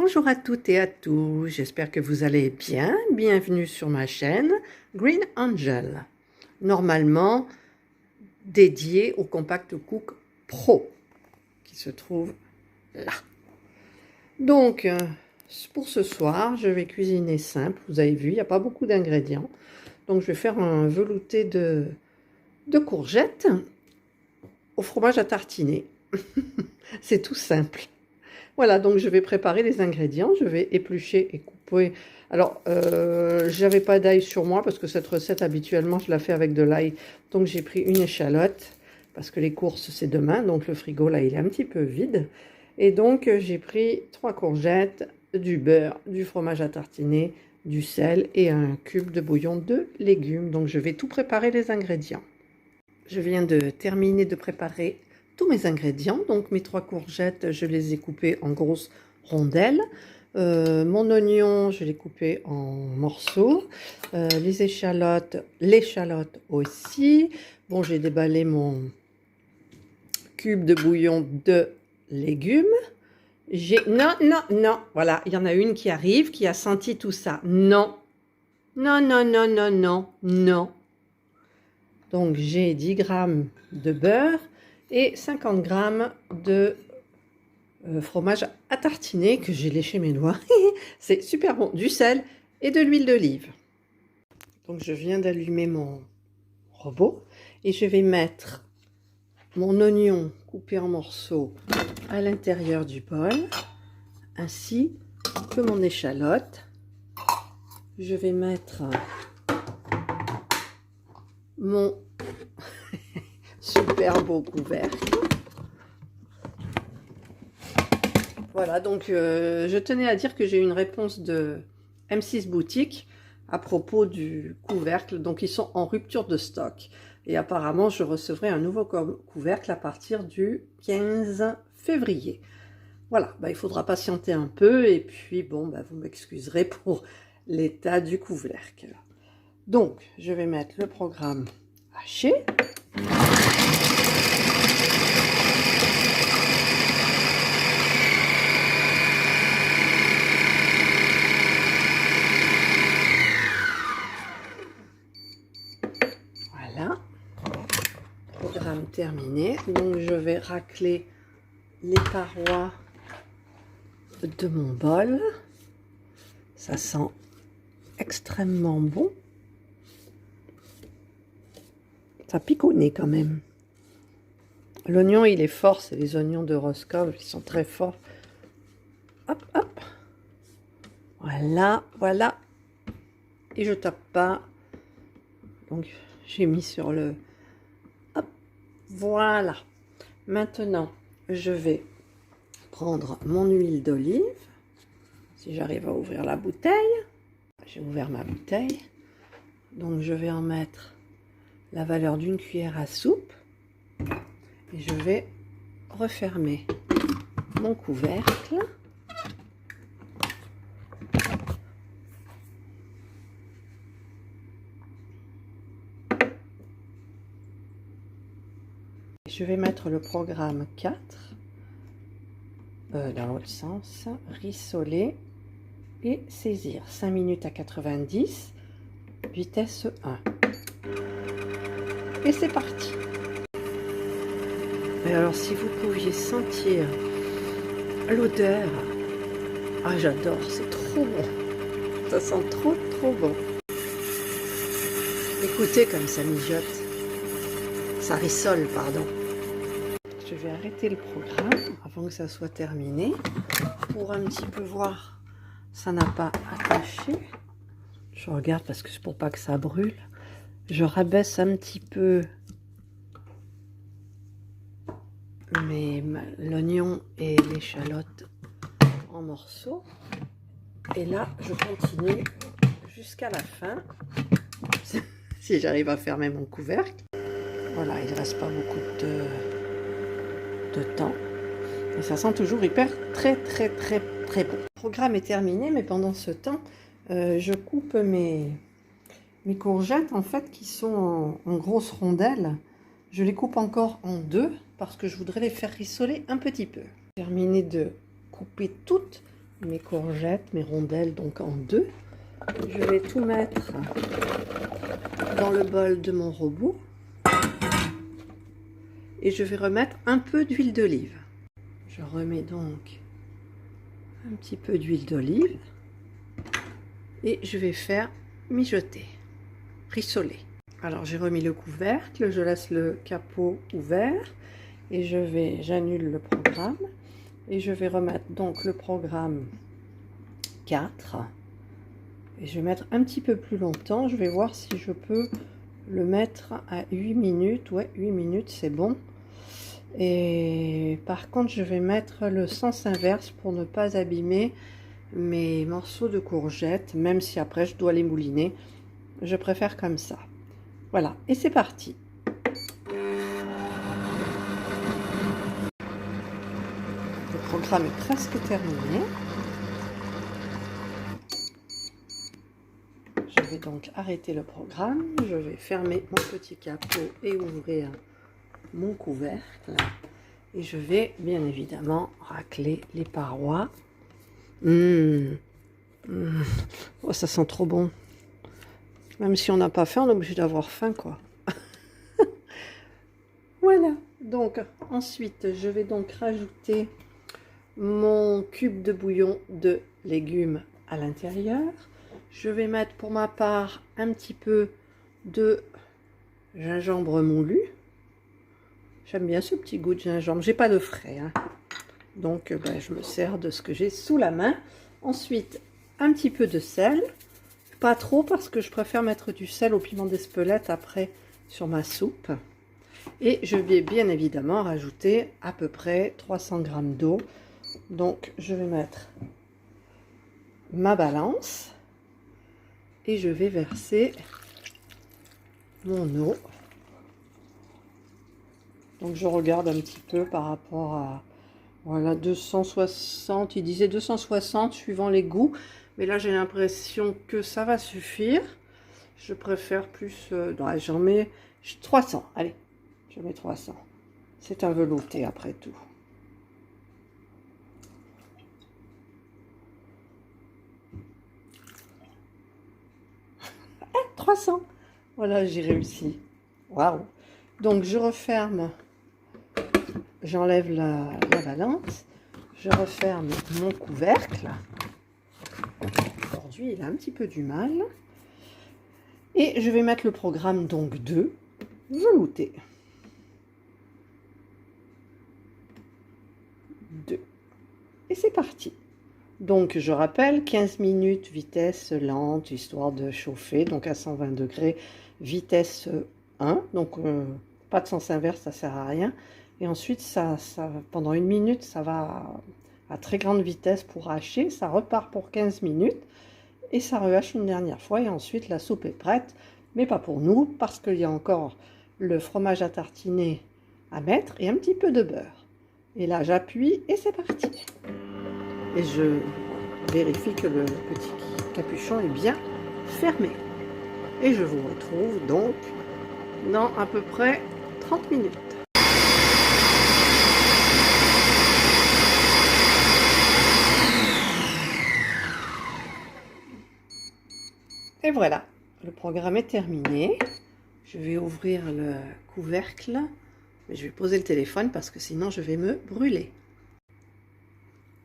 Bonjour à toutes et à tous, j'espère que vous allez bien. Bienvenue sur ma chaîne Green Angel, normalement dédiée au Compact Cook Pro qui se trouve là. Donc pour ce soir, je vais cuisiner simple. Vous avez vu, il n'y a pas beaucoup d'ingrédients. Donc je vais faire un velouté de courgettes au fromage à tartiner. C'est tout simple. Voilà, donc je vais préparer les ingrédients, je vais éplucher et couper. Alors, j'avais pas d'ail sur moi parce que cette recette, habituellement, je la fais avec de l'ail. Donc, j'ai pris une échalote parce que les courses, c'est demain. Donc, le frigo, là, il est un petit peu vide. Et donc, j'ai pris 3 courgettes, du beurre, du fromage à tartiner, du sel et un cube de bouillon de légumes. Donc, je vais tout préparer les ingrédients. Je viens de terminer de préparer tous mes ingrédients. Donc mes 3 courgettes, je les ai coupées en grosses rondelles. Mon oignon, je l'ai coupé en morceaux. L'échalote aussi. Bon, j'ai déballé mon cube de bouillon de légumes. Non, voilà, il y en a une qui arrive, qui a senti tout ça. Non. Donc j'ai 10 g de beurre et 50 g de fromage à tartiner que j'ai léché mes doigts. C'est super bon. Du sel et de l'huile d'olive. Donc je viens d'allumer mon robot et je vais mettre mon oignon coupé en morceaux à l'intérieur du bol, ainsi que mon échalote. Je vais mettre mon super beau couvercle. Voilà, donc je tenais à dire que j'ai eu une réponse de M6 Boutique à propos du couvercle. Donc ils sont en rupture de stock. Et apparemment, je recevrai un nouveau couvercle à partir du 15 février. Voilà, bah, il faudra patienter un peu. Et puis, bon, bah, vous m'excuserez pour l'état du couvercle. Donc, je vais mettre le programme haché. Voilà, programme terminé. Donc, je vais racler les parois de mon bol. Ça sent extrêmement bon. Ça pique au nez quand même. L'oignon, il est fort. C'est les oignons de Roscoff. Ils sont très forts. Hop, hop. Voilà, voilà. Et je tape pas. Donc, j'ai mis sur le... Hop. Voilà. Maintenant, je vais prendre mon huile d'olive. Si j'arrive à ouvrir la bouteille. J'ai ouvert ma bouteille. Donc, je vais en mettre la valeur d'une cuillère à soupe et je vais refermer mon couvercle. Je vais mettre le programme 4 dans l'autre sens, rissoler et saisir 5 minutes à 90, vitesse 1. Et c'est parti. Et alors si vous pouviez sentir l'odeur, ah j'adore, c'est trop bon, ça sent trop bon. Écoutez comme ça mijote, ça rissole pardon. Je vais arrêter le programme avant que ça soit terminé pour un petit peu voir ça n'a pas attaché. Je regarde parce que c'est pour pas que ça brûle. Je rabaisse un petit peu l'oignon et l'échalote en morceaux. Et là, je continue jusqu'à la fin. Si j'arrive à fermer mon couvercle. Voilà, il ne reste pas beaucoup de temps. Et ça sent toujours hyper très bon. Le programme est terminé, mais pendant ce temps, je coupe mes courgettes en fait qui sont en grosses rondelles. Je les coupe encore en 2 parce que je voudrais les faire rissoler un petit peu. Terminé de couper toutes mes courgettes, mes rondelles, donc en deux. Je vais tout mettre dans le bol de mon robot. Et je vais remettre un peu d'huile d'olive. Je remets donc un petit peu d'huile d'olive. Et je vais faire mijoter, rissoler. Alors j'ai remis le couvercle, je laisse le capot ouvert. Et j'annule le programme. Et je vais remettre donc le programme 4. Et je vais mettre un petit peu plus longtemps. Je vais voir si je peux le mettre à 8 minutes. Ouais, 8 minutes, c'est bon. Et par contre, je vais mettre le sens inverse pour ne pas abîmer mes morceaux de courgettes. Même si après, je dois les mouliner. Je préfère comme ça. Voilà, et c'est parti. Le programme est presque terminé. Je vais donc arrêter le programme. Je vais fermer mon petit capot et ouvrir mon couvercle. Et je vais bien évidemment racler les parois. Oh, ça sent trop bon. Même si on n'a pas faim, on est obligé d'avoir faim, quoi. Voilà. Donc, ensuite, je vais donc rajouter mon cube de bouillon de légumes à l'intérieur. Je vais mettre pour ma part un petit peu de gingembre moulu. J'aime bien ce petit goût de gingembre. J'ai pas de frais, hein. Donc je me sers de ce que j'ai sous la main. Ensuite, un petit peu de sel. Pas trop parce que je préfère mettre du sel au piment d'Espelette après sur ma soupe. Et je vais bien évidemment rajouter à peu près 300 g d'eau. Donc je vais mettre ma balance. Et je vais verser mon eau. Donc je regarde un petit peu par rapport à, voilà, 260, il disait 260 suivant les goûts. Mais là j'ai l'impression que ça va suffire. Je préfère plus, j'en mets 300, allez, je mets 300. C'est un velouté après tout. 300. Voilà, j'ai réussi. Waouh. Donc, je referme. J'enlève la balance. Je referme mon couvercle. Aujourd'hui, il a un petit peu du mal. Et je vais mettre le programme donc 2, velouté. 2. Et c'est parti. Donc, je rappelle, 15 minutes, vitesse lente, histoire de chauffer, donc à 120 degrés, vitesse 1, donc pas de sens inverse, ça sert à rien. Et ensuite, pendant 1 minute, ça va à très grande vitesse pour hacher, ça repart pour 15 minutes, et ça rehache une dernière fois, et ensuite la soupe est prête, mais pas pour nous, parce qu'il y a encore le fromage à tartiner à mettre, et un petit peu de beurre. Et là, j'appuie, et c'est parti. Et je vérifie que le petit capuchon est bien fermé. Et je vous retrouve donc dans à peu près 30 minutes. Et voilà, le programme est terminé. Je vais ouvrir le couvercle. Mais je vais poser le téléphone parce que sinon je vais me brûler.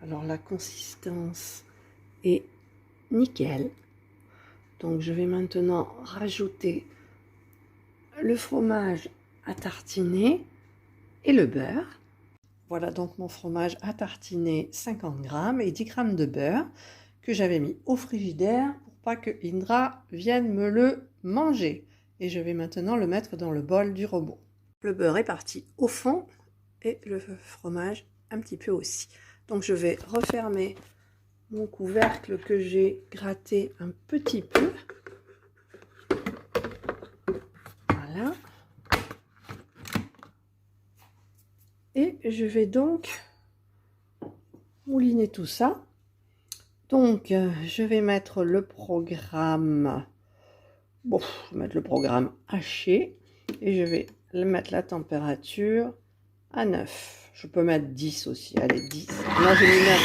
Alors la consistance est nickel. Donc je vais maintenant rajouter le fromage à tartiner et le beurre. Voilà donc mon fromage à tartiner, 50 g et 10 g de beurre que j'avais mis au frigidaire pour pas que Indra vienne me le manger. Et je vais maintenant le mettre dans le bol du robot. Le beurre est parti au fond et le fromage un petit peu aussi. Donc je vais refermer mon couvercle que j'ai gratté un petit peu. Voilà. Et je vais donc mouliner tout ça. Donc je vais mettre le programme, bon, je vais mettre le programme haché et je vais mettre la température à 9. Je peux mettre 10 aussi, allez 10. Là j'ai mis 9.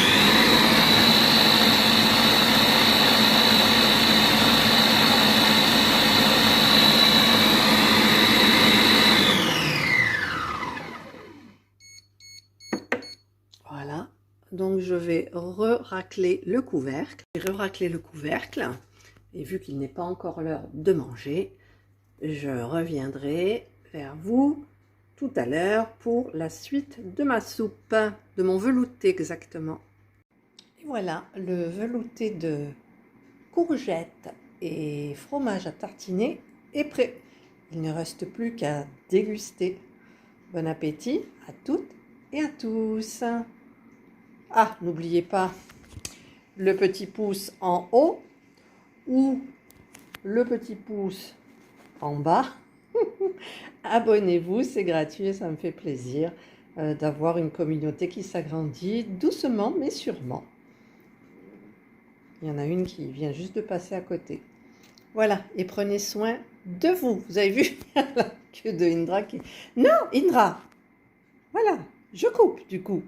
vais re-racler le couvercle. J'ai re-raclé le couvercle et vu qu'il n'est pas encore l'heure de manger, je reviendrai vers vous tout à l'heure pour la suite de ma soupe, de mon velouté exactement. Et voilà, le velouté de courgettes et fromage à tartiner est prêt. Il ne reste plus qu'à déguster. Bon appétit à toutes et à tous. Ah, n'oubliez pas le petit pouce en haut ou le petit pouce en bas. Abonnez-vous, c'est gratuit et ça me fait plaisir d'avoir une communauté qui s'agrandit doucement mais sûrement. Il y en a une qui vient juste de passer à côté. Voilà, et prenez soin de vous. Vous avez vu la queue de Indra qui... Non, Indra! Voilà, je coupe du coup.